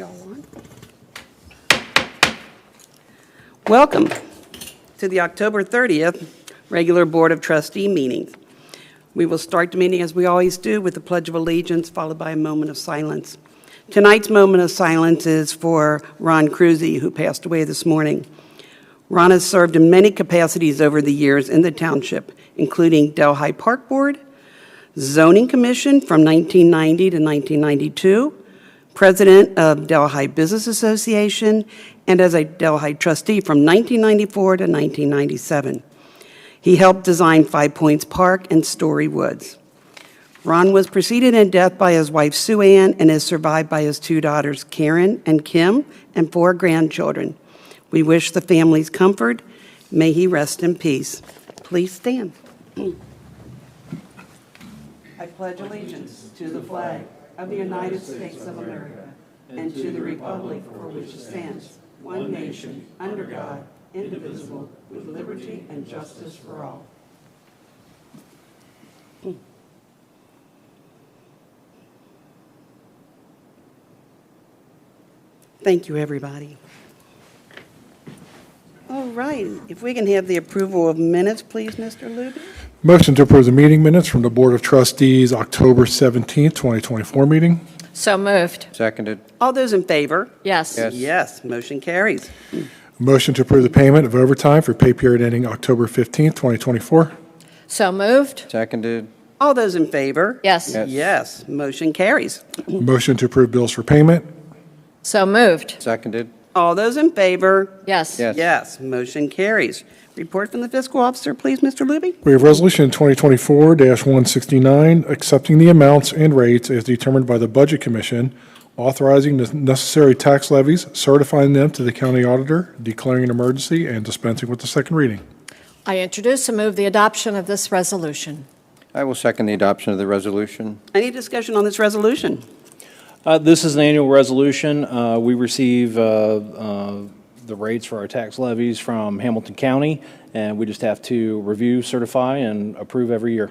y'all want. Welcome to the October 30th regular Board of Trustee meeting. We will start the meeting as we always do with the Pledge of Allegiance, followed by a moment of silence. Tonight's moment of silence is for Ron Cruzy, who passed away this morning. Ron has served in many capacities over the years in the Township, including Delhi Park Board, Zoning Commission from 1990 to 1992, President of Delhi Business Association, and as a Delhi trustee from 1994 to 1997. He helped design Five Points Park and Story Woods. Ron was preceded in death by his wife Sue Ann and is survived by his two daughters Karen and Kim and four grandchildren. We wish the families comfort. May he rest in peace. Please stand. I pledge allegiance to the flag of the United States of America and to the republic for which it stands, one nation, under God, indivisible, with liberty and justice for all. Thank you, everybody. All right, if we can have the approval of minutes, please, Mr. Luby. Motion to approve the meeting minutes from the Board of Trustees, October 17th, 2024 meeting. So moved. Seconded. All those in favor? Yes. Yes. Yes, motion carries. Motion to approve the payment of overtime for pay period ending October 15th, 2024. So moved. Seconded. All those in favor? Yes. Yes. Yes, motion carries. Motion to approve bills for payment. So moved. Seconded. All those in favor? Yes. Yes. Yes, motion carries. Report from the fiscal officer, please, Mr. Luby. We have Resolution 2024-169, accepting the amounts and rates as determined by the Budget Commission, authorizing the necessary tax levies, certifying them to the county auditor, declaring an emergency, and dispensing with the second reading. I introduce and move the adoption of this resolution. I will second the adoption of the resolution. Any discussion on this resolution? This is an annual resolution. We receive the rates for our tax levies from Hamilton County, and we just have to review, certify, and approve every year.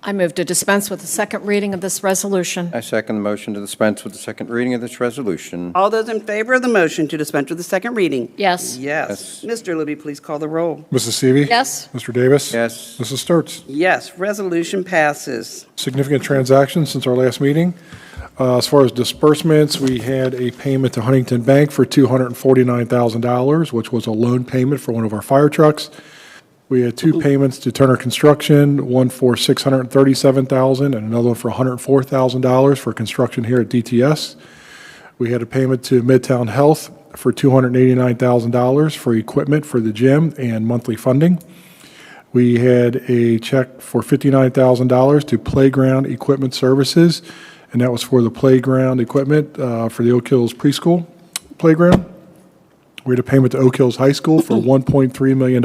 I move to dispense with the second reading of this resolution. I second the motion to dispense with the second reading of this resolution. All those in favor of the motion to dispense with the second reading? Yes. Yes. Yes. Mr. Luby, please call the roll. Mrs. Seavey. Yes. Mr. Davis. Yes. Mrs. Sturts. Yes, resolution passes. Significant transactions since our last meeting. As far as disbursements, we had a payment to Huntington Bank for $249,000, which was a loan payment for one of our fire trucks. We had two payments to Turner Construction, one for $637,000 and another one for $104,000 for construction here at DTS. We had a payment to Midtown Health for $289,000 for equipment for the gym and monthly funding. We had a check for $59,000 to Playground Equipment Services, and that was for the playground equipment for the Oak Hills Preschool Playground. We had a payment to Oak Hills High School for $1.3 million,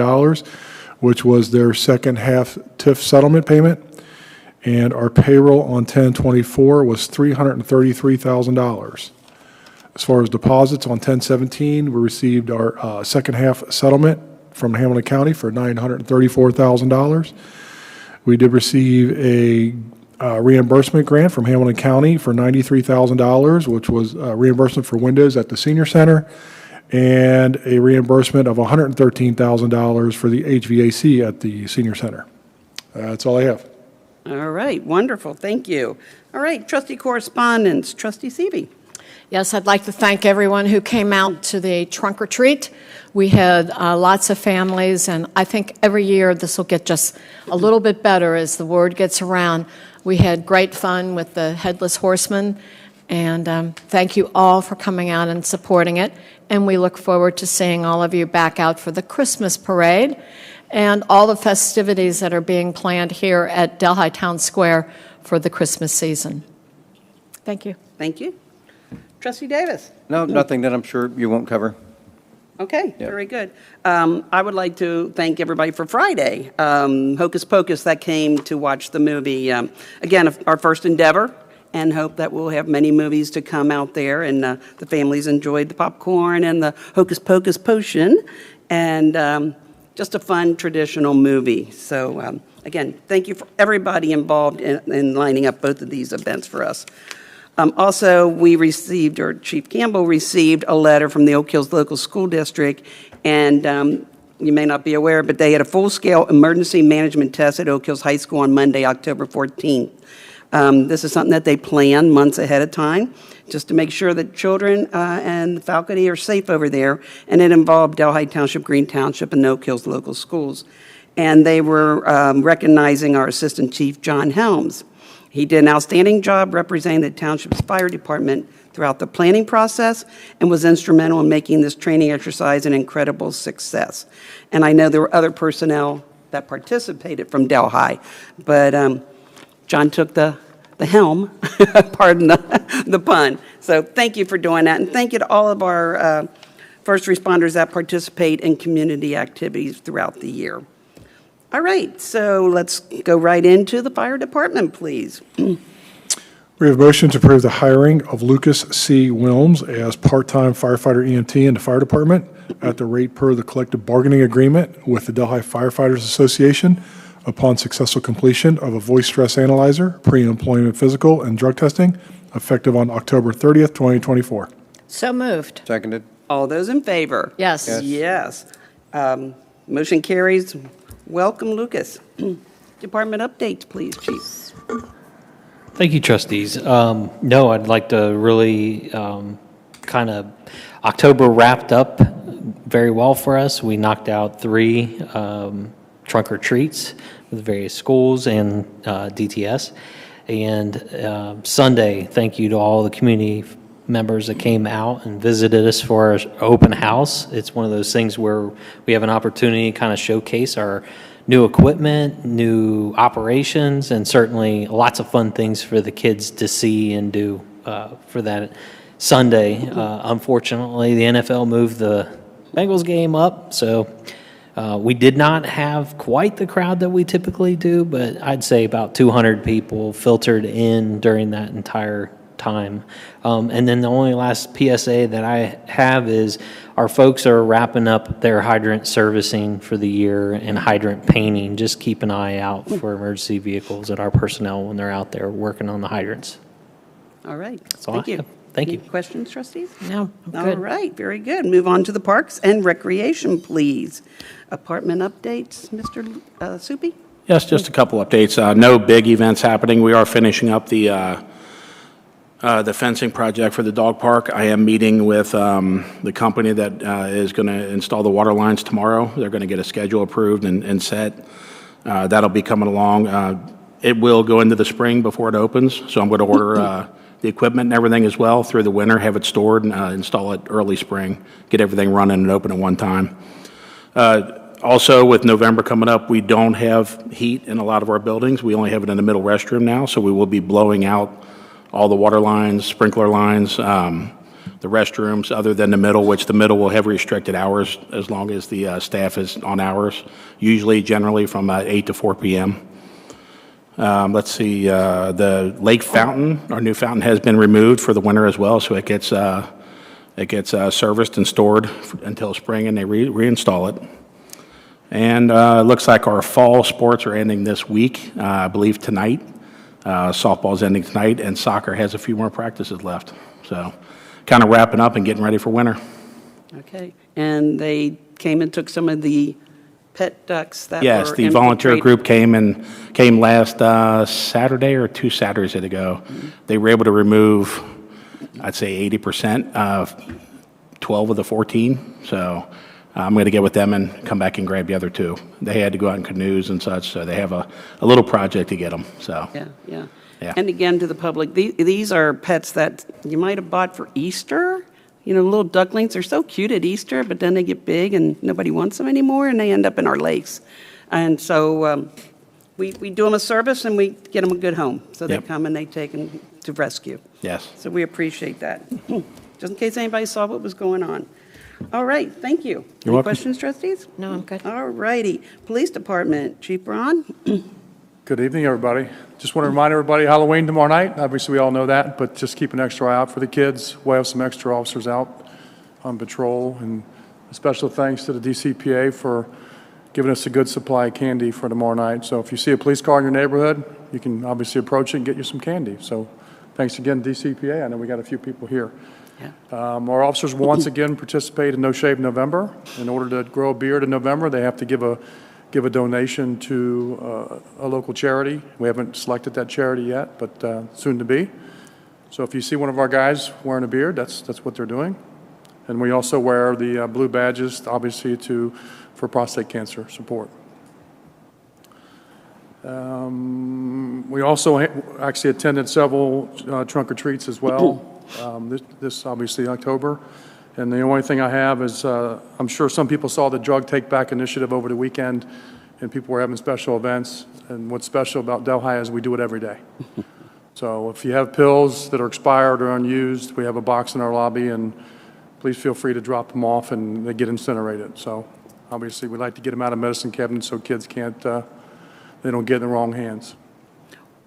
which was their second half TIF settlement payment. And our payroll on 10/24 was $333,000. As far as deposits on 10/17, we received our second half settlement from Hamilton County for $934,000. We did receive a reimbursement grant from Hamilton County for $93,000, which was reimbursement for windows at the senior center, and a reimbursement of $113,000 for the HVAC at the senior center. That's all I have. All right, wonderful, thank you. All right, trustee correspondence, trustee Seavey. Yes, I'd like to thank everyone who came out to the trunk or treat. We had lots of families, and I think every year this will get just a little bit better as the word gets around. We had great fun with the Headless Horseman, and thank you all for coming out and supporting it. And we look forward to seeing all of you back out for the Christmas parade and all the festivities that are being planned here at Delhi Town Square for the Christmas season. Thank you. Thank you. Trustee Davis. No, nothing that I'm sure you won't cover. Okay, Yeah. very good. I would like to thank everybody for Friday. Hocus Pocus that came to watch the movie. Again, our first endeavor, and hope that we'll have many movies to come out there. And the families enjoyed the popcorn and the Hocus Pocus potion, and just a fun traditional movie. So again, thank you for everybody involved in lining up both of these events for us. Also, we received, or Chief Campbell received, a letter from the Oak Hills Local School District, and you may not be aware, but they had a full-scale emergency management test at Oak Hills High School on Monday, October 14th. This is something that they plan months ahead of time, just to make sure that children and the faculty are safe over there, and it involved Delhi Township, Green Township, and Oak Hills Local Schools. And they were recognizing our Assistant Chief, John Helms. He did an outstanding job representing the township's fire department throughout the planning process and was instrumental in making this training exercise an incredible success. And I know there were other personnel that participated from Delhi, but John took the helm, pardon the pun. So thank you for doing that, and thank you to all of our first responders that participate in community activities throughout the year. All right, so let's go right into the fire department, please. We have a motion to approve the hiring of Lucas C. Wilms as part-time firefighter EMT in the fire department at the rate per the collective bargaining agreement with the Delhi Firefighters Association upon successful completion of a voice stress analyzer, pre-employment physical, and drug testing, effective on October 30th, 2024. So moved. Seconded. All those in favor? Yes. Yes. Motion carries. Welcome, Lucas. Department updates, please, Chief. Thank you, trustees. No, I'd like to really October wrapped up very well for us. We knocked out 3 trunk or treats with various schools and DTS. And Sunday, thank you to all the community members that came out and visited us for our open house. It's one of those things where we have an opportunity to kind of showcase our new equipment, new operations, and certainly lots of fun things for the kids to see and do for that Sunday. Unfortunately, the NFL moved the Bengals game up, so we did not have quite the crowd that we typically do, but I'd say about 200 people filtered in during that entire time. And then the only last PSA that I have is our folks are wrapping up their hydrant servicing for the year and hydrant painting. Just keep an eye out for emergency vehicles and our personnel when they're out there working on the hydrants. All right. all Thank I you. have. Thank Any you. questions, trustees? No, I'm All good. right, very good. Move on to the Parks and Recreation, please. Apartment updates, Mr. Soupy? Yes, just a couple updates. No big events happening. We are finishing up the fencing project for the dog park. I am meeting with the company that is going to install the water lines tomorrow. They're going to get a schedule approved and set. That'll be coming along. It will go into the spring before it opens, so I'm going to order the equipment and everything as well through the winter, have it stored, and install it early spring, get everything running and open at one time. Also, with November coming up, we don't have heat in a lot of our buildings. We only have it in the middle restroom now, so we will be blowing out all the water lines, sprinkler lines, the restrooms, other than the middle, which the middle will have restricted hours as long as the staff is on hours, usually generally from 8 to 4 p.m. Let's see, the lake fountain, our new fountain has been removed for the winter as well, so it gets serviced and stored until spring, and they reinstall it. And it looks like our fall sports are ending this week, I believe tonight. Softball's ending tonight, and soccer has a few more practices left. So kind of wrapping up and getting ready for winter. Okay. And they came and took some of the pet ducks that Yes, were the volunteer infiltrated. group came last Saturday or 2 Saturdays ago. They were able to remove, I'd say 80%, 12 of the 14. So I'm going to get with them and come back and grab the other 2. They had to go out in canoes and such, so they have a little project to get them. So Yeah. Yeah. And again, to the public, these are pets that you might have bought for Easter. You know, little ducklings are so cute at Easter, but then they get big and nobody wants them anymore, and they end up in our lakes. And so we do them a service and we get them a good home. So they Yep. come and they take them to rescue. yes. So we appreciate that. Just in case anybody saw what was going on. All right, thank you. Any welcome. questions, trustees? No, I'm good. All righty. Police Department, Chief Braun? Good evening, everybody. Just want to remind everybody, Halloween tomorrow night. Obviously, we all know that, but just keep an extra eye out for the kids. We'll have some extra officers out on patrol, and a special thanks to the DCPA for giving us a good supply of candy for tomorrow night. So if you see a police car in your neighborhood, you can obviously approach it and get you some candy. So Thanks again, DCPA. I know we got a few people here. Yeah. Our officers will once again participate in No Shave November. In order to grow a beard in November, they have to give a donation to a local charity. We haven't selected that charity yet, but soon to be. So if you see one of our guys wearing a beard, that's what they're doing. And we also wear the blue badges, obviously, for prostate cancer support. We also actually attended several trunk or treats as well. This obviously October. And the only thing I have is, I'm sure some people saw the Drug Take Back initiative over the weekend, and people were having special events. And what's special about Delhi is we do it every day. So if you have pills that are expired or unused, we have a box in our lobby, and please feel free to drop them off, and they get incinerated. So obviously, we like to get them out of medicine cabinets so kids they don't get in the wrong hands.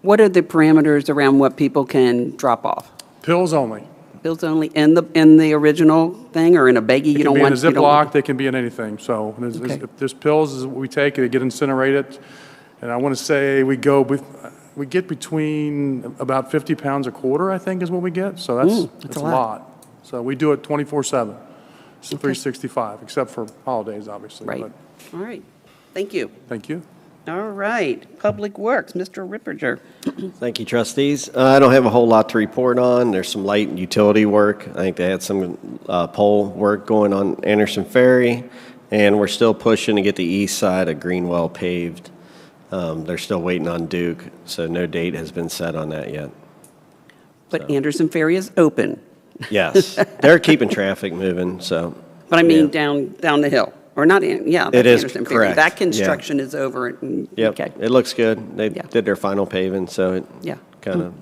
What are the parameters around what people can drop off? Pills only. Pills only in the original thing, or in a baggie? They can be in a Ziploc, they can be in anything. So Okay. if there's pills we take, they get incinerated. And I want to say we get between about 50 pounds a quarter, I think, is what we get. So that's a lot. So we do it 24/7. It's 365, except for holidays, obviously. Right. But All right. Thank you. thank you. All right. Public Works, Mr. Ripperger. Thank you, trustees. I don't have a whole lot to report on. There's some light utility work. I think they had some pole work going on Anderson Ferry, and we're still pushing to get the east side of Greenwell paved. They're still waiting on Duke, so no date has been set on that yet. But Anderson Ferry is open. Yes, they're keeping traffic moving, so. But I mean yeah. down the hill, or not, yeah. It is Anderson Ferry. correct, That yeah. construction is over. Yep, Okay. it looks good. They Yeah. did their final paving, so it Yeah. kind of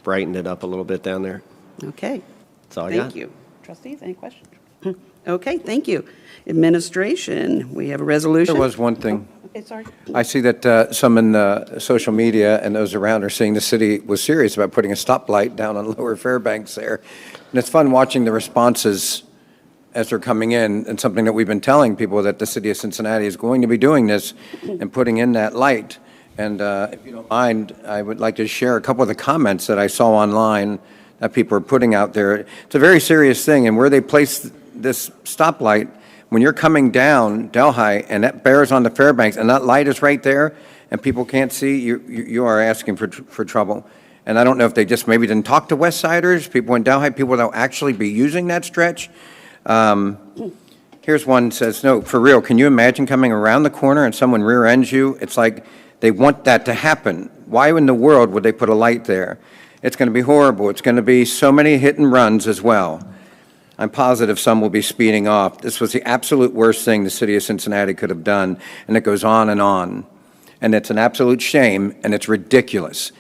brightened it up a little bit down there. Okay. That's all I got. Thank you. Trustees, any questions? Okay, thank you. Administration, we have a resolution. There was one thing. Okay, sorry. I see that some in social media and those around are saying the city was serious about putting a stoplight down on Lower Fairbanks there. And it's fun watching the responses as they're coming in, and something that we've been telling people, that the city of Cincinnati is going to be doing this and putting in that light. And if you don't mind, I would like to share a couple of the comments that I saw online that people are putting out there. It's a very serious thing, and where they place this stoplight, when you're coming down Delhi and that bears on the Fairbanks and that light is right there and people can't see, you are asking for trouble. And I don't know if they just maybe didn't talk to West Siders, people in Delhi, people that will actually be using that stretch. Here's one that says, no, for real, can you imagine coming around the corner and someone rear ends you? It's like they want that to happen. Why in the world would they put a light there? It's going to be horrible. It's going to be so many hit and runs as well. I'm positive some will be speeding off. This was the absolute worst thing the city of Cincinnati could have done, and it goes on. And it's an absolute shame, and it's ridiculous.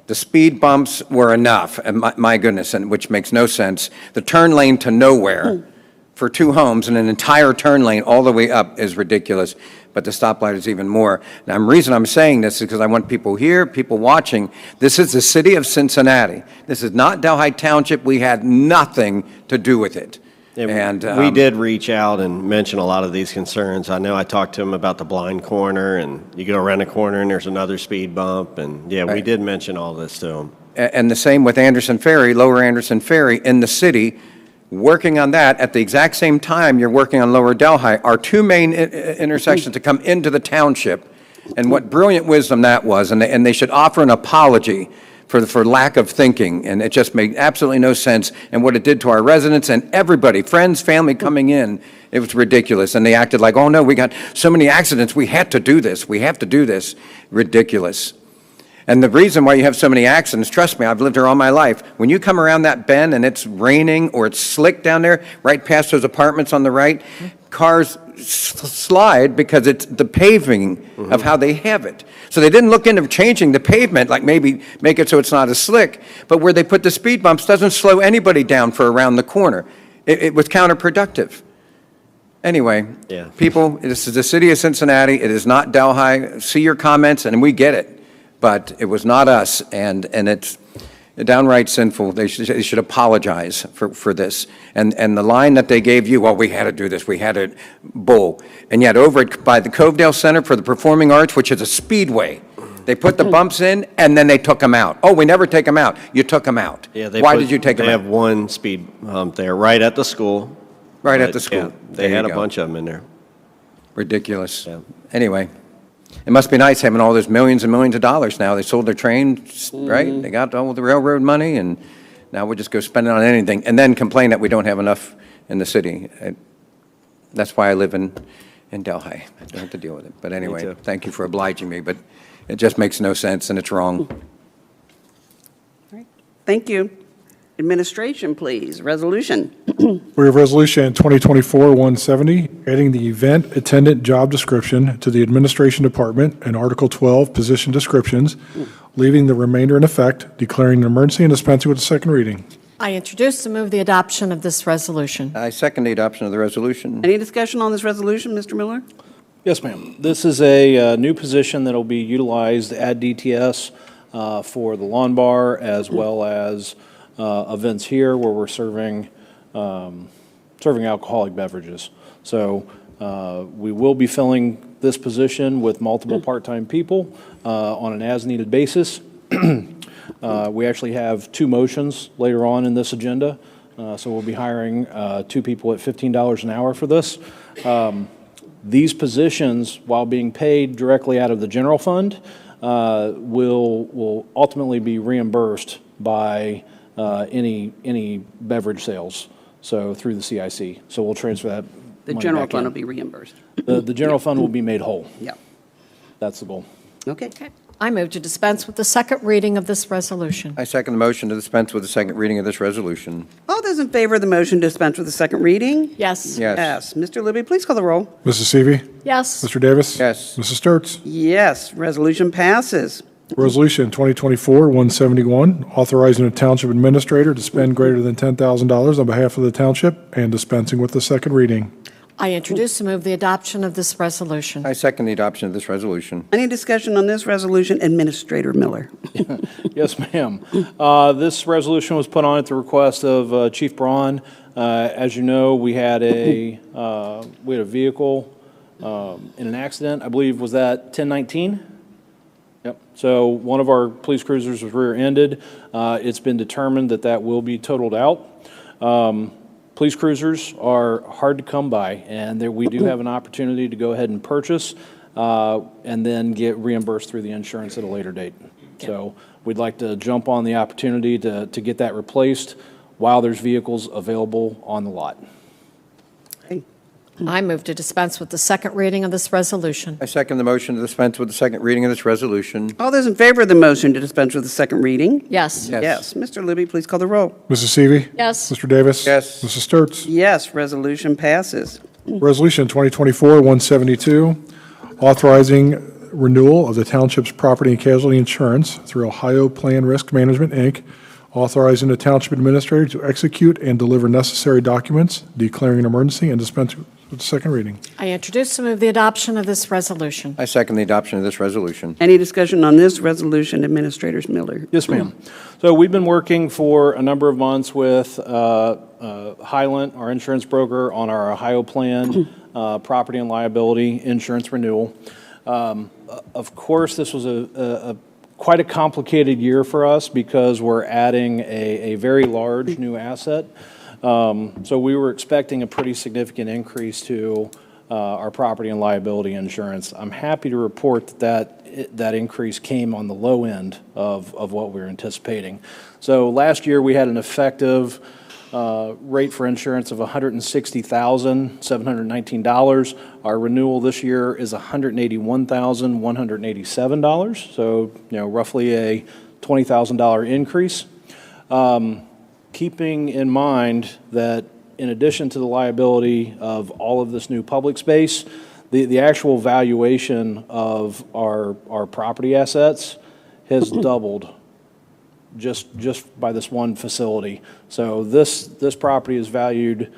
The speed bumps were enough, and my goodness, and which makes no sense. The turn lane to nowhere for two homes and an entire turn lane all the way up is ridiculous, but the stoplight is even more. Now, the reason I'm saying this is because I want people here, people watching. This is the city of Cincinnati. This is not Delhi Township. We had nothing to do with it. And we did reach out and mention a lot of these concerns. I know I talked to him about the blind corner, and you go around the corner and there's another speed bump, and yeah, we did mention all this to him. And the same with Anderson Ferry, Lower Anderson Ferry in the city, working on that at the exact same time you're working on Lower Delhi, are two main intersections to come into the township. And what brilliant wisdom that was, and they should offer an apology for lack of thinking, and it just made absolutely no sense, and what it did to our residents and everybody, friends, family coming in, it was ridiculous, and they acted like, oh no, we got so many accidents, we have to do this, ridiculous. And the reason why you have so many accidents, trust me, I've lived here all my life, when you come around that bend and it's raining or it's slick down there, right past those apartments on the right, cars slide because it's the paving of how they have it. So they didn't look into changing the pavement, like maybe make it so it's not as slick, but where they put the speed bumps doesn't slow anybody down for around the corner. It was counterproductive. Anyway, Yeah. people, this is the city of Cincinnati. It is not Delhi. See your comments, and we get it. But it was not us, and it's downright sinful. They should apologize for this. And the line that they gave you, well, we had to do this, we had to, bull. And yet over by the Covedale Center for the Performing Arts, which is a speedway, They put the bumps in, and then they took them out. Oh, we never take them out. You took them out. Yeah, Why did you take them They out? have one speed hump there, right at the school. Right at But, the school. yeah, There They you had a go. bunch of them in there. Ridiculous. Yeah. Anyway, it must be nice having all those millions and millions of dollars now. They sold their trains, right? They got all the railroad money, and now we just go spend it on anything, and then complain that we don't have enough in the city. That's why I live in Delhi. I don't have to deal with it. But anyway, too. thank you for obliging me, but it just makes no sense, and it's wrong. Thank you. Administration, please. Resolution. We have Resolution 2024-170, adding the event attendant job description to the Administration Department and Article 12 position descriptions, leaving the remainder in effect, declaring an emergency and dispensing with the second reading. I introduce and move the adoption of this resolution. I second the adoption of the resolution. Any discussion on this resolution, Mr. Miller? Yes, ma'am. This is a new position that will be utilized at DTS for the lawn bar as well as events here where we're serving alcoholic beverages. So we will be filling this position with multiple part-time people on an as-needed basis. We actually have 2 motions later on in this agenda, so we'll be hiring 2 people at $15 an hour for this. These positions, while being paid directly out of the general fund, will ultimately be reimbursed by any beverage sales, so through the CIC. So we'll transfer that The money general back fund in. will be reimbursed. The general fund will be made whole. Yeah. That's the goal. Okay. I move to dispense with the second reading of this resolution. I second the motion to dispense with the second reading of this resolution. All those in favor of the motion to dispense with the second reading? Yes. Yes. Yes. Mr. Libby, please call the roll. Mrs. Seavey. Yes. Mr. Davis. Yes. Mrs. Sturts. Yes, resolution passes. Resolution 2024-171, authorizing a township administrator to spend greater than $10,000 on behalf of the township and dispensing with the second reading. I introduce and move the adoption of this resolution. I second the adoption of this resolution. Any discussion on this resolution? Administrator Miller. Yes, ma'am. This resolution was put on at the request of Chief Braun. As you know, we had a vehicle in an accident. I believe, was that 1019? Yep. So one of our police cruisers was rear-ended. It's been determined that that will be totaled out. Police cruisers are hard to come by, and we do have an opportunity to go ahead and purchase and then get reimbursed through the insurance at a later date. So we'd like to jump on the opportunity to get that replaced while there's vehicles available on the lot. I move to dispense with the second reading of this resolution. I second the motion to dispense with the second reading of this resolution. All those in favor of the motion to dispense with the second reading? Yes. Yes. Yes. Mr. Libby, please call the roll. Mrs. Seavey. Yes. Mr. Davis. Yes. Mrs. Sturts. Yes, resolution passes. Resolution 2024-172, authorizing renewal of the township's property and casualty insurance through Ohio Plan Risk Management, Inc., authorizing the township administrator to execute and deliver necessary documents, declaring an emergency, and dispense with the second reading. I introduce and move the adoption of this resolution. I second the adoption of this resolution. Any discussion on this resolution? Administrator Miller. Yes, ma'am. So we've been working for a number of months with Highland, our insurance broker, on our Ohio Plan property and liability insurance renewal. Of course, this was quite a complicated year for us because we're adding a very large new asset. So we were expecting a pretty significant increase to our property and liability insurance. I'm happy to report that increase came on the low end of what we were anticipating. So last year we had an effective rate for insurance of $160,719. Our renewal this year is $181,187. So, roughly a $20,000 increase. Keeping in mind that in addition to the liability of all of this new public space, the actual valuation of our property assets has doubled just by this one facility. So this property is valued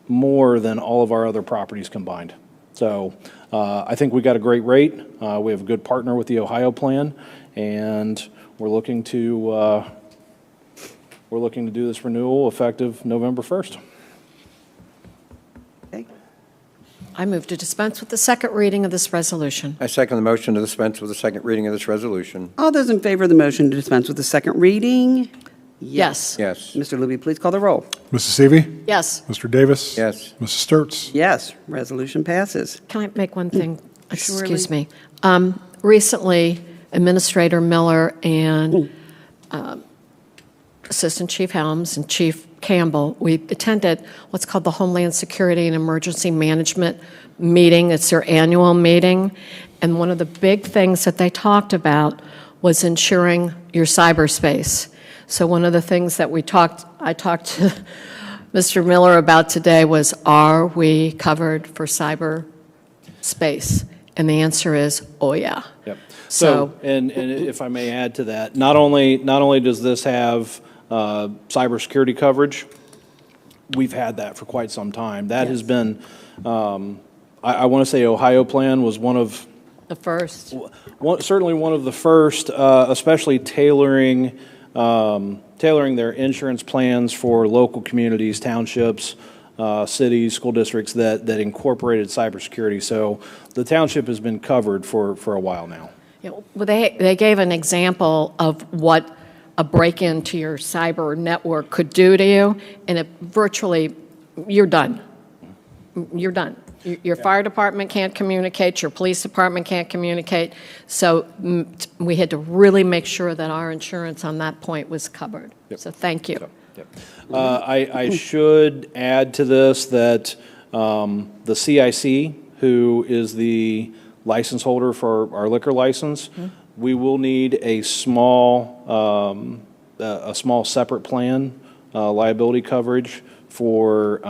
more than all of our other properties combined. So I think we got a great rate. We have a good partner with the Ohio Plan, and we're looking to do this renewal effective November 1st. Okay. I move to dispense with the second reading of this resolution. I second the motion to dispense with the second reading of this resolution. All those in favor of the motion to dispense with the second reading? Yes. Yes. Mr. Luby, please call the roll. Mrs. Seavey. Yes. Mr. Davis. Yes. Mrs. Sturts. Yes, resolution passes. Can I make one thing? Excuse Surely. me. Recently, Administrator Miller and Assistant Chief Helms and Chief Campbell, we attended what's called the Homeland Security and Emergency Management meeting. It's their annual meeting. And one of the big things that they talked about was ensuring your cyberspace. So one of the things that I talked to Mr. Miller about today was, are we covered for cyberspace? And the answer is, oh, yeah. Yep. So, and if I may add to that, not only does this have cybersecurity coverage, we've had that for quite some time. That has been, I want to say Ohio Plan was one of The first. certainly one of the first, especially tailoring their insurance plans for local communities, townships, cities, school districts that incorporated cybersecurity. So the township has been covered for a while now. Yeah, well, they gave an example of what a break into your cyber network could do to you, and it virtually, you're done. You're done. Your fire department can't communicate, your police department can't communicate, so we had to really make sure that our insurance on that point was covered. So thank you. I should add to this that the CIC, who is the license holder for our liquor license, we will need a small separate plan, liability coverage for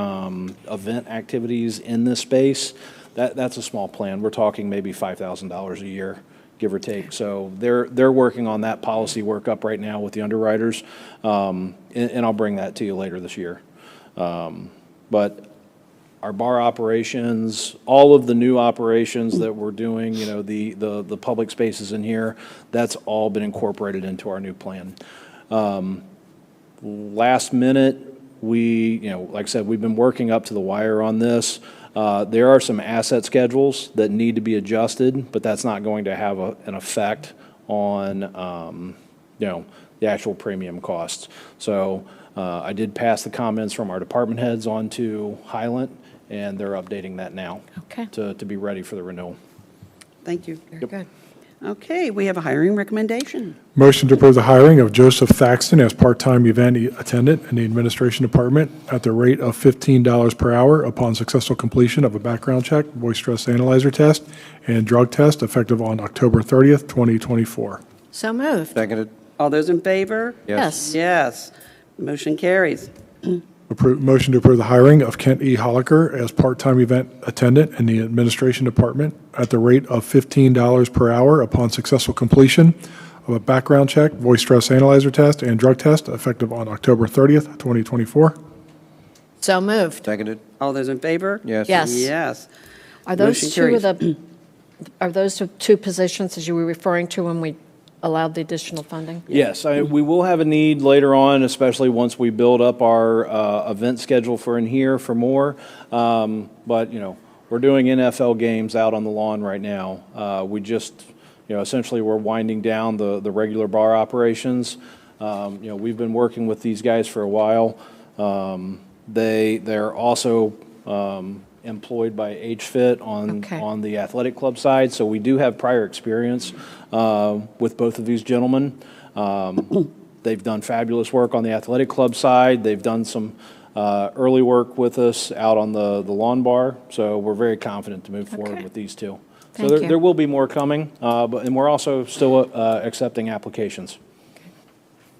event activities in this space. That's a small plan. We're talking maybe $5,000 a year, give or take. So they're working on that policy workup right now with the underwriters, and I'll bring that to you later this year. But our bar operations, all of the new operations that we're doing, you know, the public spaces in here, that's all been incorporated into our new plan. Last minute, like I said, we've been working up to the wire on this. There are some asset schedules that need to be adjusted, but that's not going to have an effect on, the actual premium costs. So I did pass the comments from our department heads on to Highland, and they're updating that now to be ready for the renewal. Thank you. Very good. Okay, we have a hiring recommendation. Motion to approve the hiring of Joseph Thaxton as part-time event attendant in the administration department at the rate of $15 per hour upon successful completion of a background check, voice stress analyzer test, and drug test effective on October 30th, 2024. So moved. Seconded? All those in favor? Yes. Yes. Motion carries. Motion to approve the hiring of Kent E. Holliker as part-time event attendant in the administration department at the rate of $15 per hour upon successful completion of a background check, voice stress analyzer test, and drug test effective on October 30th, 2024. So moved. Seconded? All those in favor? Yes. Yes. Yes. Are those Motion two of carries. are those the two positions as you were referring to when we allowed the additional funding? Yes, we will have a need later on, especially once we build up our event schedule for in here for more. But, we're doing NFL games out on the lawn right now. We just, essentially we're winding down the regular bar operations. We've been working with these guys for a while. They're also employed by HFIT on the athletic club side, so we do have prior experience with both of these gentlemen. They've done fabulous work on the athletic club side. They've done some early work with us out on the lawn bar, so we're very confident to move forward with these two. Thank So you. there will be more coming, and we're also still accepting applications.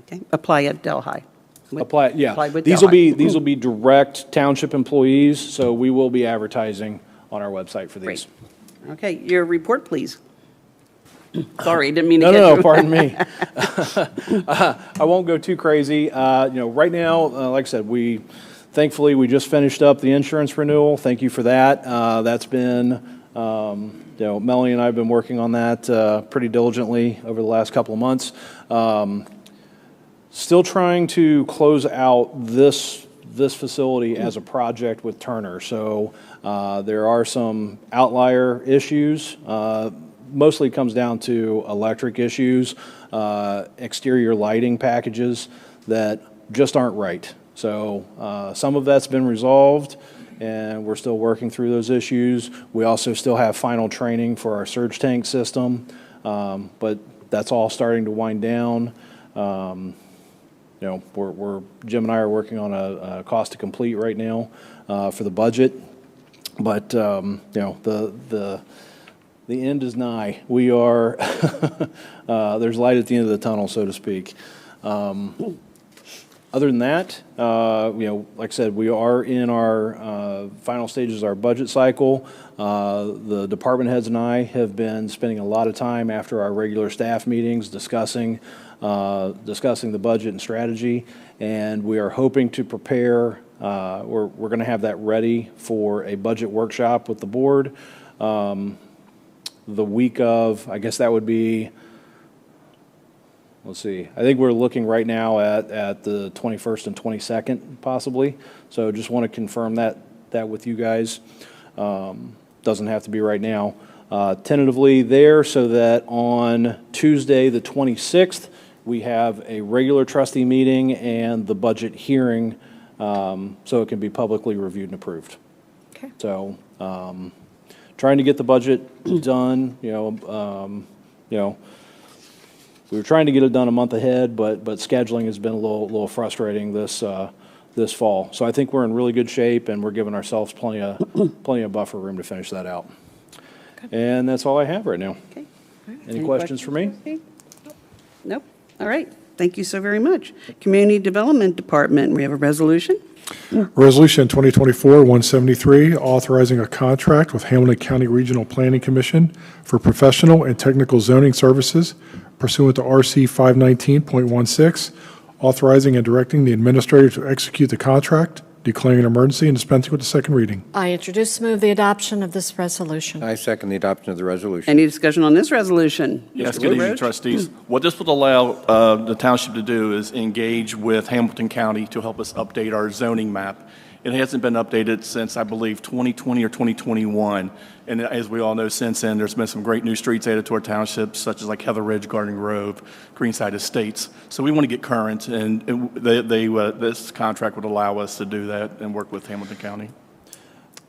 Okay. Apply at Delhi. Apply with Delhi. these will be direct township employees, so we will be advertising on our website for these. Great. Okay, your report, please. Sorry, didn't mean to get No, you. pardon me. I won't go too crazy. Right now, like I said, thankfully we just finished up the insurance renewal. Thank you for that. That's been, Melanie and I have been working on that pretty diligently over the last couple of months. Still trying to close out this this facility as a project with Turner. So there are some outlier issues. Mostly comes down to electric issues, exterior lighting packages that just aren't right. So some of that's been resolved, and we're still working through those issues. We also still have final training for our surge tank system, but that's all starting to wind down. You know, Jim and I are working on a cost to complete right now for the budget, but you know, the end is nigh. We are there's light at the end of the tunnel, so to speak. Other than that, you know, like I said, we are in our final stages of our budget cycle. The department heads and I have been spending a lot of time after our regular staff meetings discussing the budget and strategy, and we are hoping to prepare. We're going to have that ready for a budget workshop with the board the week of. I guess that would be. Let's see. I think we're looking right now at the 21st and 22nd, possibly. So just want to confirm that with you guys. Doesn't have to be right now. Tentatively there, so that on Tuesday, the 26th, we have a regular trustee meeting and the budget hearing, so it can be publicly reviewed and approved. Okay. So trying to get the budget done. We were trying to get it done a month ahead, but scheduling has been a little frustrating this fall. So I think we're in really good shape, and we're giving ourselves plenty of buffer room to finish that out. And that's all I have right now. Okay. All right. Any questions for me? Nope. All right. Thank you so very much. Community Development Department, we have a resolution. Resolution 2024-173, authorizing a contract with Hamilton County Regional Planning Commission for professional and technical zoning services pursuant to RC 519.16, authorizing and directing the administrator to execute the contract, declaring an emergency, and dispensing with the second reading. I introduce and move the adoption of this resolution. I second the adoption of the resolution. Any discussion on this resolution? Yes, Mr. good evening, Woodroach? trustees. What this would allow the township to do is engage with Hamilton County to help us update our zoning map. It hasn't been updated since, I believe, 2020 or 2021. And as we all know, since then, there's been some great new streets added to our township, such as like Heather Ridge, Garden Grove, Greenside Estates. So we want to get current, and this contract would allow us to do that and work with Hamilton County.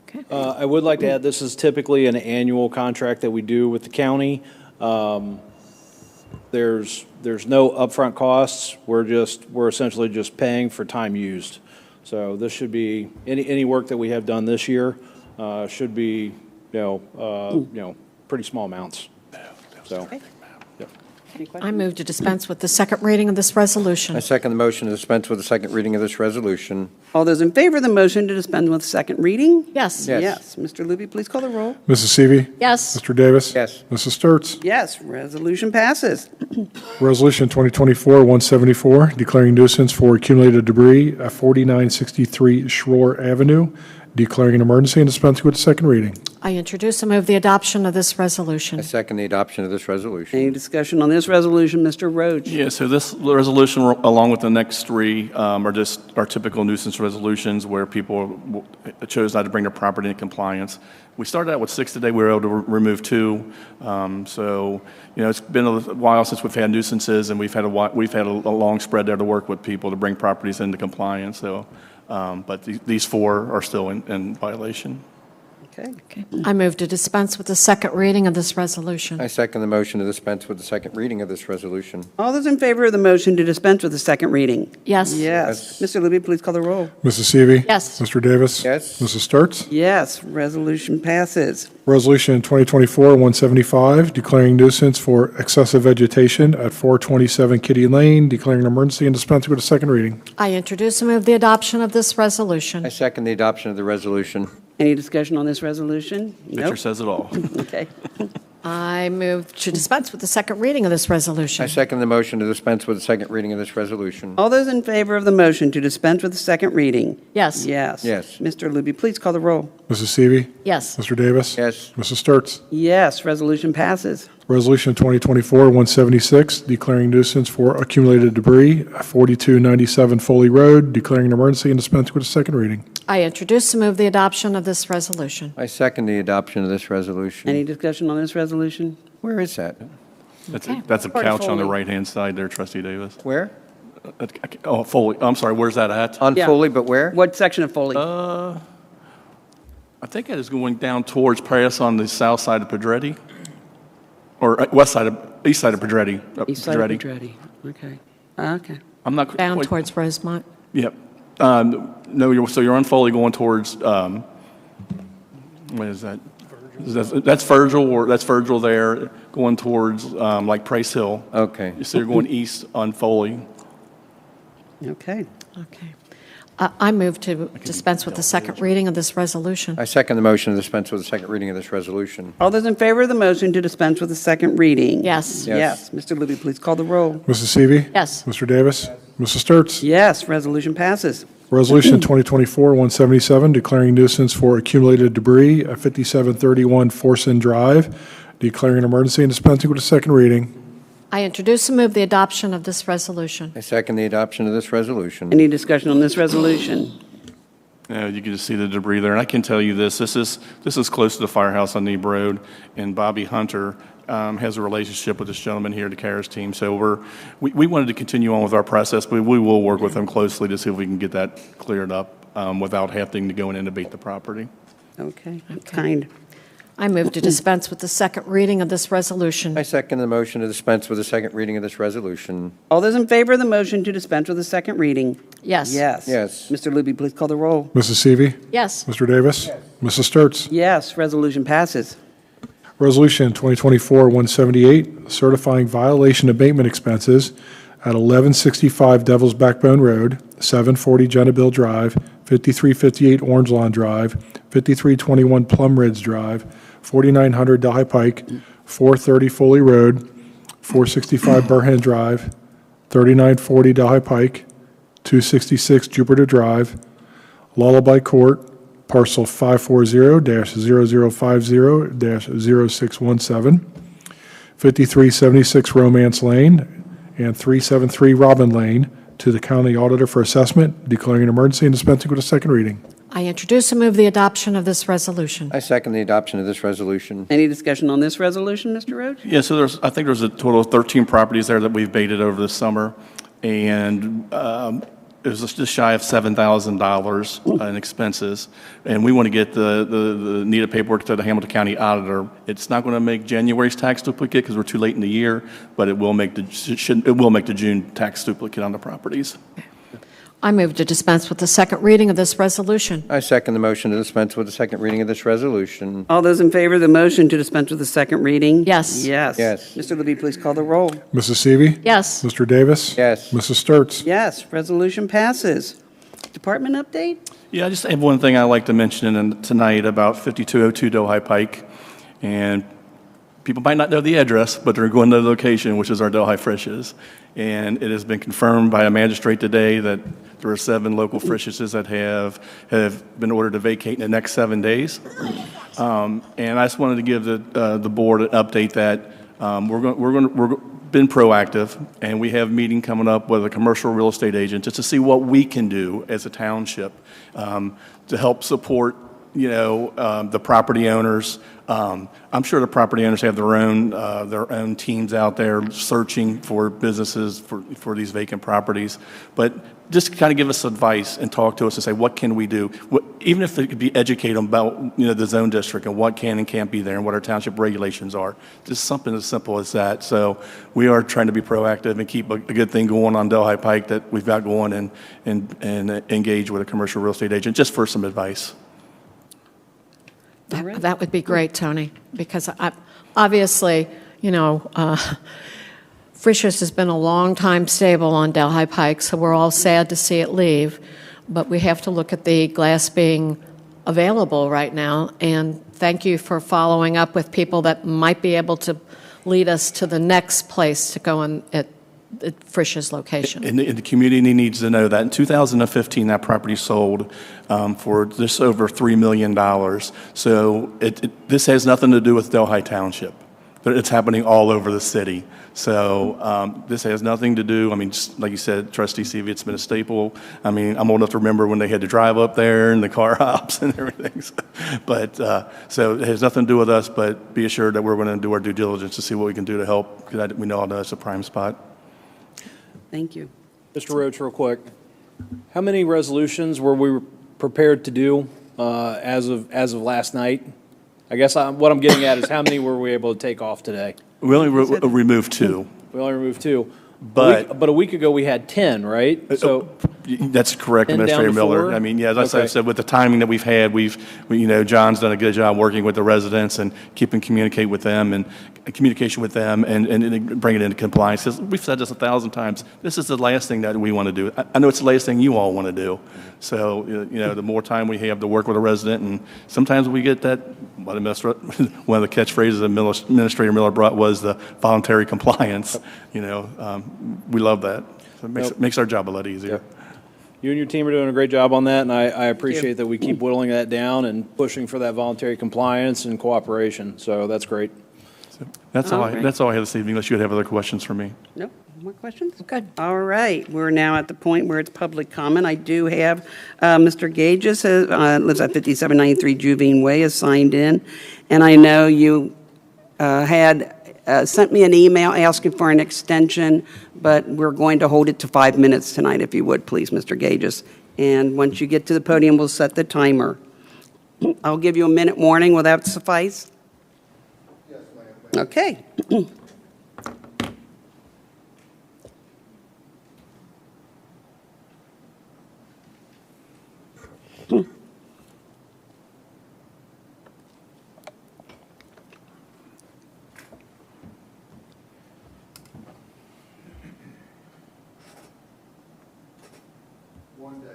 Okay. I would like to add, this is typically an annual contract that we do with the county. There's no upfront costs. We're essentially just paying for time used. So this should be, any work that we have done this year should be, pretty small amounts. So, yep. Any questions? I move to dispense with the second reading of this resolution. I second the motion to dispense with the second reading of this resolution. All those in favor of the motion to dispense with second reading? Yes. Yes. Yes. Mr. Luby, please call the roll. Mrs. Seavey. Yes. Mr. Davis. Yes. Mrs. Sturts. Yes, resolution passes. Resolution 2024-174, declaring nuisance for accumulated debris at 4963 Schroer Avenue, declaring an emergency, and dispensing with the second reading. I introduce and move the adoption of this I resolution. second the adoption of this resolution. Any discussion on this resolution, Mr. Roach? Yeah, so this resolution, along with the next three, are just our typical nuisance resolutions where people chose not to bring their property into compliance. We started out with 6 today. We were able to remove 2. So, it's been a while since we've had nuisances, and we've had a long spread there to work with people to bring properties into compliance. So, but these 4 are still in violation. Okay. Okay. I move to dispense with the second reading of this resolution. I second the motion to dispense with the second reading of this resolution. All those in favor of the motion to dispense with the second reading? Yes. Yes. Mr. Luby, please call the roll. Mrs. Seavey. Yes. Mr. Davis. Yes. Mrs. Sturts. Yes, resolution passes. Resolution 2024-175, declaring nuisance for excessive vegetation at 427 Kitty Lane, declaring an emergency, and dispensing with the second reading. I introduce and move the adoption of this resolution. I second the adoption of the resolution. Any discussion on this resolution? Picture Nope. says it all. Okay. I move to dispense with the second reading of this resolution. I second the motion to dispense with the second reading of this resolution. All those in favor of the motion to dispense with the second reading? Yes. Yes. Yes. Mr. Luby, please call the roll. Mrs. Seavey. Yes. Mr. Davis. Yes. Mrs. Sturts. Yes, resolution passes. Resolution 2024-176, declaring nuisance for accumulated debris at 4297 Foley Road, declaring an emergency and dispensing with the second reading. I introduce and move the adoption of this resolution. I second the adoption of this resolution. Any discussion on this resolution? Where is that? That's a Part of couch on the Foley. right-hand side there, Trustee Davis. Where? Oh, Foley, I'm sorry, where's that at? On Yeah. Foley, but where? What section of Foley? I think it is going down towards Paris on the south side of Pedretti, or east side of Pedretti. East side of Pedretti. Okay. Okay. I'm not. Down wait, towards Rosemont. Yep. No, so you're on Foley going towards, what is that? That's Virgil there, going towards, like Price Hill. Okay. So you're going east on Foley. Okay. Okay. I move to dispense with the second reading of this resolution. I second the motion to dispense with the second reading of this resolution. All those in favor of the motion to dispense with the second reading? Yes. Yes. Mr. Luby, please call the roll. Mrs. Seavey. Yes. Mr. Davis. Mrs. Sturts. Yes, resolution passes. Resolution 2024-177, declaring nuisance for accumulated debris at 5731 Forson Drive, declaring an emergency and dispensing with the second reading. I introduce and move the adoption of this resolution. I second the adoption of this resolution. Any discussion on this resolution? You can just see the debris there. And I can tell you this is close to the firehouse on Neeb Road, and Bobby Hunter has a relationship with this gentleman here, the CARES team. So we wanted to continue on with our process, but we will work with them closely to see if we can get that cleared up without having to go in and abate the property. Okay. Kind. I move to dispense with the second reading of this resolution. I second the motion to dispense with the second reading of this resolution. All those in favor of the motion to dispense with the second reading? Yes. Yes. Yes. Mr. Luby, please call the roll. Mrs. Seavey. Yes. Mr. Davis. Mrs. Sturts. Yes, resolution passes. Resolution 2024-178, certifying violation abatement expenses at 1165 Devil's Backbone Road, 740 Jennabill Drive, 5358 Orange Lawn Drive, 5321 Plum Ridge Drive, 4900 Delhi Pike, 430 Foley Road, 465 Burhan Drive, 3940 Delhi Pike, 266 Jupiter Drive, Lullaby Court, parcel 540-0050-0617, 5376 Romance Lane, and 373 Robin Lane to the county auditor for assessment, declaring an emergency and dispensing with a second reading. I introduce and move the adoption of this resolution. I second the adoption of this resolution. Any discussion on this resolution, Mr. Roach? Yeah, so I think there's a total of 13 properties there that we've baited over the summer, and it was just shy of $7,000 in expenses, and we want to get the needed paperwork to the Hamilton County Auditor. It's not going to make January's tax duplicate because we're too late in the year, but it will make the June tax duplicate on the properties. I move to dispense with the second reading of this resolution. I second the motion to dispense with the second reading of this resolution. All those in favor of the motion to dispense with the second reading? Yes. Yes. Yes. Mr. Luby, please call the roll. Mrs. Seavey. Yes. Mr. Davis. Yes. Mrs. Sturts. Yes, resolution passes. Department update? Yeah, I just have one thing I'd like to mention tonight about 5202 Delhi Pike, and people might not know the address, but they're going to the location, which is our Delhi Frisch's. And it has been confirmed by a magistrate today that there are 7 local Frisch's that have been ordered to vacate in the next 7 days. And I just wanted to give the board an update that we're been proactive, and we have a meeting coming up with a commercial real estate agent just to see what we can do as a township to help support the property owners. I'm sure the property owners have their own teams out there searching for businesses for these vacant properties. But just kind of give us advice and talk to us and say, what can we do? Even if it could be educate them about the zone district and what can and can't be there and what our township regulations are. Just something as simple as that. So we are trying to be proactive and keep a good thing going on Delhi Pike that we've got going and engage with a commercial real estate agent just for some advice. That would be great, Tony, because obviously, Frisch's has been a long time stable on Delhi Pike, so we're all sad to see it leave. But we have to look at the glass being available right now. And thank you for following up with people that might be able to lead us to the next place to go in at Frisch's location. And the community needs to know that in 2015, that property sold for just over $3 million. So this has nothing to do with Delhi Township, but it's happening all over the city. So this has nothing to do, I mean, just like you said, Trustee Seavey, it's been a staple. I mean, I'm old enough to remember when they had to drive up there and the car hops and everything. So it has nothing to do with us, but be assured that we're going to do our due diligence to see what we can do to help, because we know it's a prime spot. Thank you. Mr. Roach, real quick. How many resolutions were we prepared to do as of last night? I guess what I'm getting at is how many were we able to take off today? We only removed 2. We only removed 2. But a week ago we had 10, right? So that's correct, 10 down to Administrator Miller. 4? I mean, yeah, as I said, with the timing that we've had, John's done a good job working with the residents and keeping communication with them and bring it into compliance. We've said this 1,000 times. This is the last thing that we want to do. I know it's the last thing you all want to do. So, the more time we have to work with a resident, and sometimes we get that, one of the catchphrases Administrator Miller brought was the voluntary compliance. We love that. So it makes our job a lot easier. Yep. You and your team are doing a great job on that, and I appreciate that we keep whittling that down and pushing for that voluntary compliance and cooperation. So that's great. So that's all I have this evening, unless you have other questions for me. No more questions? Good. All right. We're now at the point where it's public comment. I do have Mr. Gages, lives at 5793 Juvine Way, is signed in. And I know you had sent me an email asking for an extension, but we're going to hold it to 5 minutes tonight, if you would, please, Mr. Gages. And once you get to the podium, we'll set the timer. I'll give you a minute warning. Will that suffice? Yes, ma'am. Okay. One day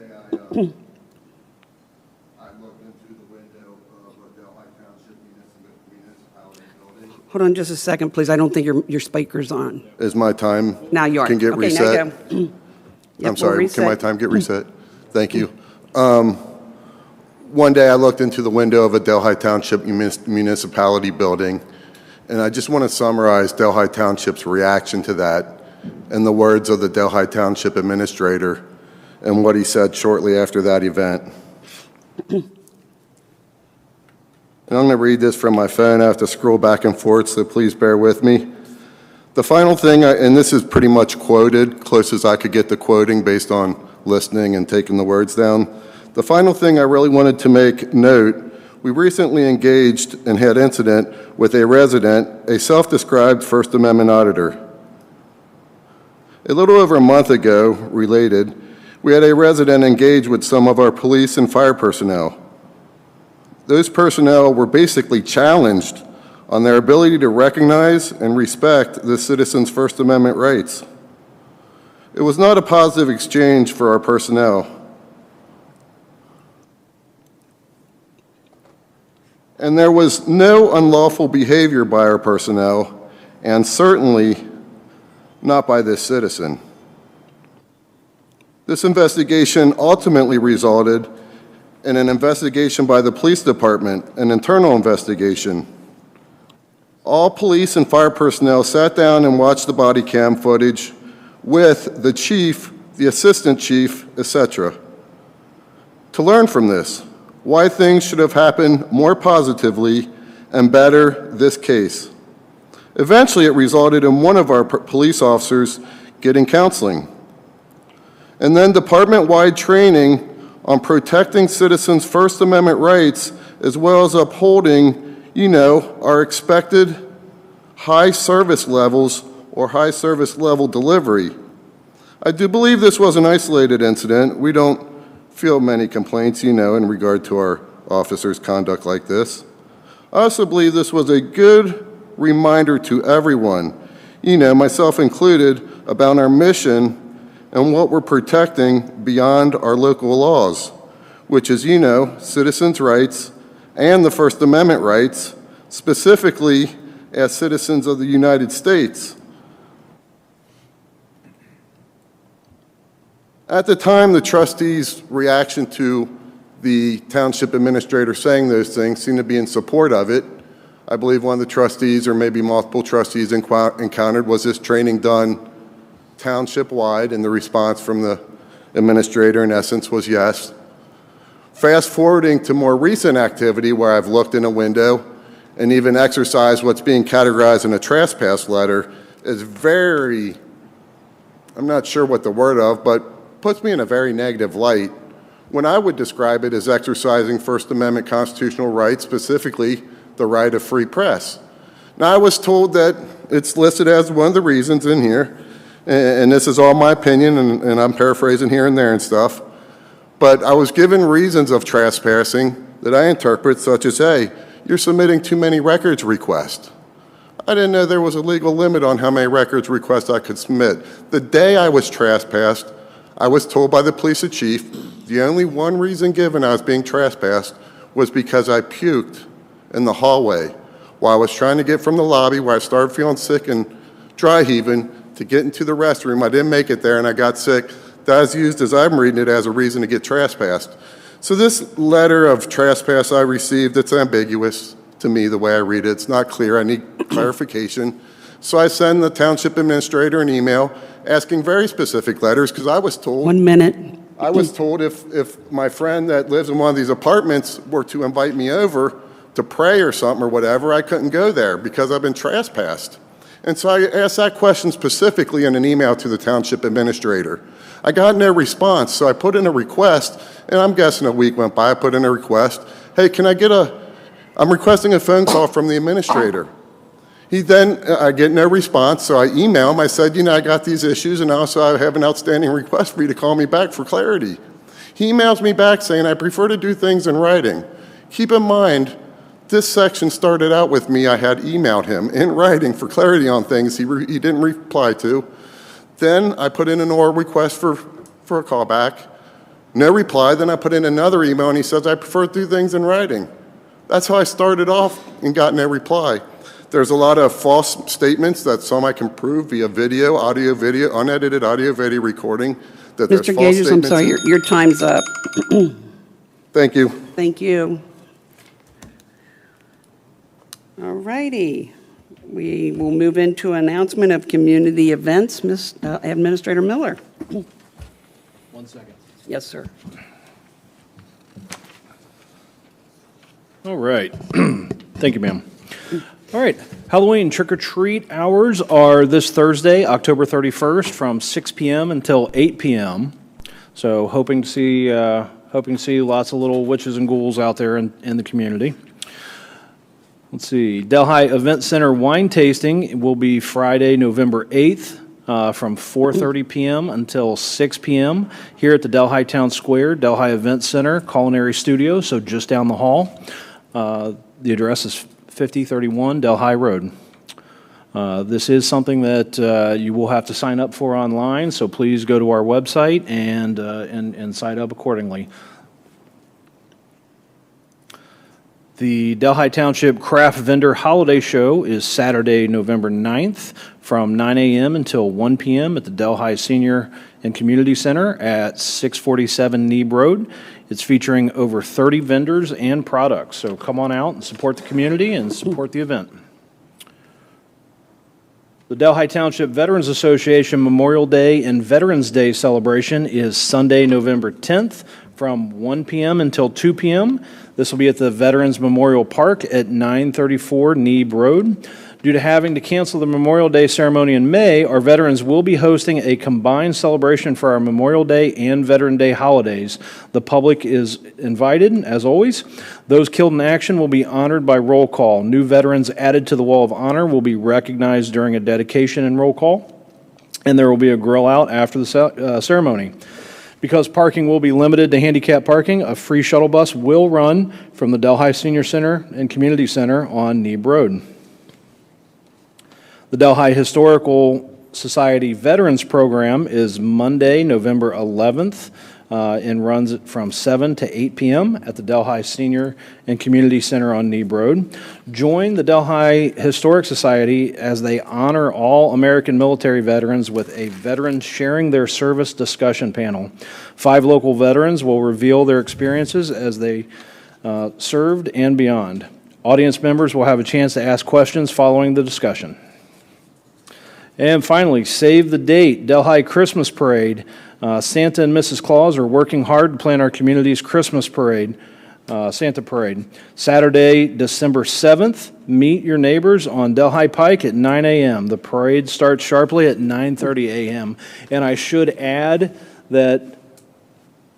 I looked into the window of a Delhi Township municipality building. Hold on just a second, please. I don't think your speaker's on. Is my time Now you are. can get Okay, reset? now you go. Yep, I'm sorry, we'll can my reset. time get reset? Thank you. One day I looked into the window of a Delhi Township municipality building, and I just want to summarize Delhi Township's reaction to that in the words of the Delhi Township administrator and what he said shortly after that event. And I'm going to read this from my phone. I have to scroll back and forth, so please bear with me. The final thing, and this is pretty much quoted, close as I could get to quoting based on listening and taking the words down. The final thing I really wanted to make note, we recently engaged and had incident with a resident, a self-described First Amendment auditor. A little over a month ago, related, we had a resident engage with some of our police and fire personnel. Those personnel were basically challenged on their ability to recognize and respect the citizens' First Amendment rights. It was not a positive exchange for our personnel. And there was no unlawful behavior by our personnel, and certainly not by this citizen. This investigation ultimately resulted in an investigation by the police department, an internal investigation. All police and fire personnel sat down and watched the body cam footage with the chief, the assistant chief, etc. To learn from this, why things should have happened more positively and better this case. Eventually, it resulted in one of our police officers getting counseling. And then department-wide training on protecting citizens' First Amendment rights, as well as upholding, our expected high service levels or high service level delivery. I do believe this was an isolated incident. We don't feel many complaints, in regard to our officers' conduct like this. I also believe this was a good reminder to everyone, myself included, about our mission and what we're protecting beyond our local laws. which, as you know, citizens' rights and the First Amendment rights, specifically as citizens of the United States. At the time, the trustees' reaction to the township administrator saying those things seemed to be in support of it. I believe one of the trustees, or maybe multiple trustees, encountered, was this training done township-wide, and the response from the administrator, in essence, was yes. Fast forwarding to more recent activity where I've looked in a window and even exercised what's being categorized in a trespass letter is very, I'm not sure what the word of, but puts me in a very negative light when I would describe it as exercising First Amendment constitutional rights, specifically the right of free press. Now, I was told that it's listed as one of the reasons in here, and this is all my opinion, and I'm paraphrasing here and there and stuff, but I was given reasons of trespassing that I interpret, such as, hey, you're submitting too many records requests. I didn't know there was a legal limit on how many records requests I could submit. The day I was trespassed, I was told by the police chief the only one reason given I was being trespassed was because I puked in the hallway while I was trying to get from the lobby where I started feeling sick and dry heaving to get into the restroom. I didn't make it there and I got sick. That is used, as I'm reading it, as a reason to get trespassed. So this letter of trespass I received, it's ambiguous to me the way I read it. It's not clear. I need clarification. So I send the township administrator an email asking very specific letters because I was told— 1 minute. I was told if my friend that lives in one of these apartments were to invite me over to pray or something or whatever, I couldn't go there because I've been trespassed. And so I asked that question specifically in an email to the township administrator. I got no response, so I put in a request, and I'm guessing a week went by. I put in a request. Hey, can I get I'm requesting a phone call from the administrator. I get no response, so I email him. I said, I got these issues, and also I have an outstanding request for you to call me back for clarity. He emails me back saying, I prefer to do things in writing. Keep in mind, this section started out with me. I had emailed him in writing for clarity on things he didn't reply to. Then I put in an oral request for a callback. No reply. Then I put in another email, and he says, I prefer to do things in writing. That's how I started off and got no reply. There's a lot of false statements that some I can prove via video, audio, video, unedited audio, video recording. That there's Mr. false Gagers, I'm statements. sorry, your time's up. Thank you. Thank you. All righty. We will move into announcement of community events. Ms. Administrator Miller. 1 second. Yes, sir. All right. Thank you, ma'am. All right. Halloween trick-or-treat hours are this Thursday, October 31st, from 6 p.m. until 8 p.m. So hoping to see lots of little witches and ghouls out there in the community. Let's see. Delhi Event Center wine tasting will be Friday, November 8th. From 4:30 p.m. until 6 p.m. here at the Delhi Town Square, Delhi Event Center, Culinary Studio, so just down the hall. The address is 5031 Delhi Road. This is something that you will have to sign up for online, so please go to our website and sign up accordingly. The Delhi Township Craft Vendor Holiday Show is Saturday, November 9th from 9 a.m. until 1 p.m. at the Delhi Senior and Community Center at 647 Neeb Road. It's featuring over 30 vendors and products, so come on out and support the community and support the event. The Delhi Township Veterans Association Memorial Day and Veterans Day celebration is Sunday, November 10th from 1 p.m. until 2 p.m. This will be at the Veterans Memorial Park at 934 Neeb Road. Due to having to cancel the Memorial Day ceremony in May, our veterans will be hosting a combined celebration for our Memorial Day and Veteran Day holidays. The public is invited, as always. Those killed in action will be honored by roll call. New veterans added to the Wall of Honor will be recognized during a dedication and roll call, and there will be a grill out after the ceremony. Because parking will be limited to handicap parking, a free shuttle bus will run from the Delhi Senior Center and Community Center on Neeb Road. The Delhi Historical Society Veterans Program is Monday, November 11th, and runs from 7 to 8 p.m. at the Delhi Senior and Community Center on Neeb Road. Join the Delhi Historic Society as they honor all American military veterans with a Veterans Sharing Their Service discussion panel. 5 local veterans will reveal their experiences as they served and beyond. Audience members will have a chance to ask questions following the discussion. And finally, save the date, Delhi Christmas Parade. Santa and Mrs. Claus are working hard to plan our community's Christmas parade, Santa Parade. Saturday, December 7th, meet your neighbors on Delhi Pike at 9 a.m. The parade starts sharply at 9:30 a.m. And I should add that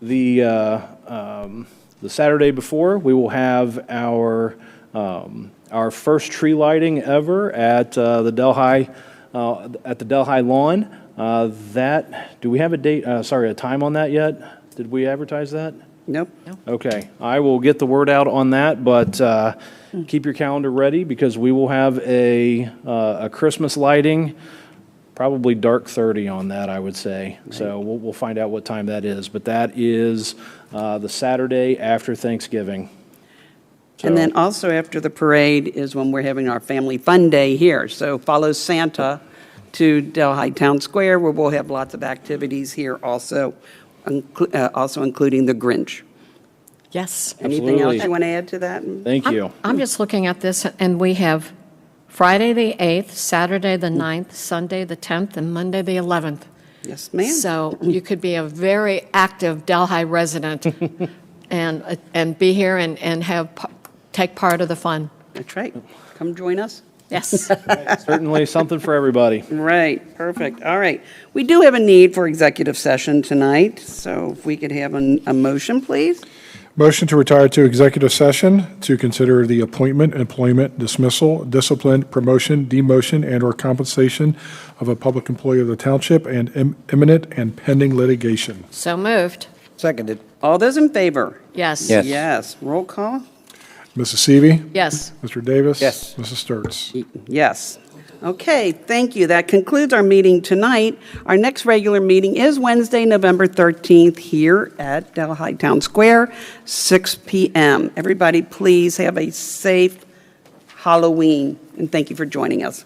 the Saturday before, we will have our first tree lighting ever at the Delhi lawn. Do we have a date, a time on that yet? Did we advertise that? Nope. Okay, I will get the word out on that, but keep your calendar ready because we will have a Christmas lighting, probably dark 30 on that, I would say. Right. So we'll find out what time that is, but that is the Saturday after Thanksgiving. And then also after the parade is when we're having our family fun day here. So follow Santa to Delhi Town Square, where we'll have lots of activities here also, including the Grinch. Yes. Anything else you want to add to that? Thank you. I'm just looking at this, and we have Friday the 8th, Saturday the 9th, Sunday the 10th, and Monday the 11th. Yes, ma'am. So you could be a very active Delhi resident and be here and take part of the fun. That's right. Come join us. Yes. Certainly something for everybody. Right, perfect. All right. We do have a need for executive session tonight, so if we could have a motion, please. Motion to retire to executive session to consider the appointment, employment, dismissal, discipline, promotion, demotion, and/or compensation of a public employee of the township and imminent and pending litigation. So moved. Seconded. All those in favor? Yes. Yes. Yes. Roll call? Mrs. Seavey. Yes. Mr. Davis. Yes. Mrs. Sturts. Yes. Okay, thank you. That concludes our meeting tonight. Our next regular meeting is Wednesday, November 13th, here at Delhi Town Square, 6 p.m. Everybody, please have a safe Halloween, and thank you for joining us.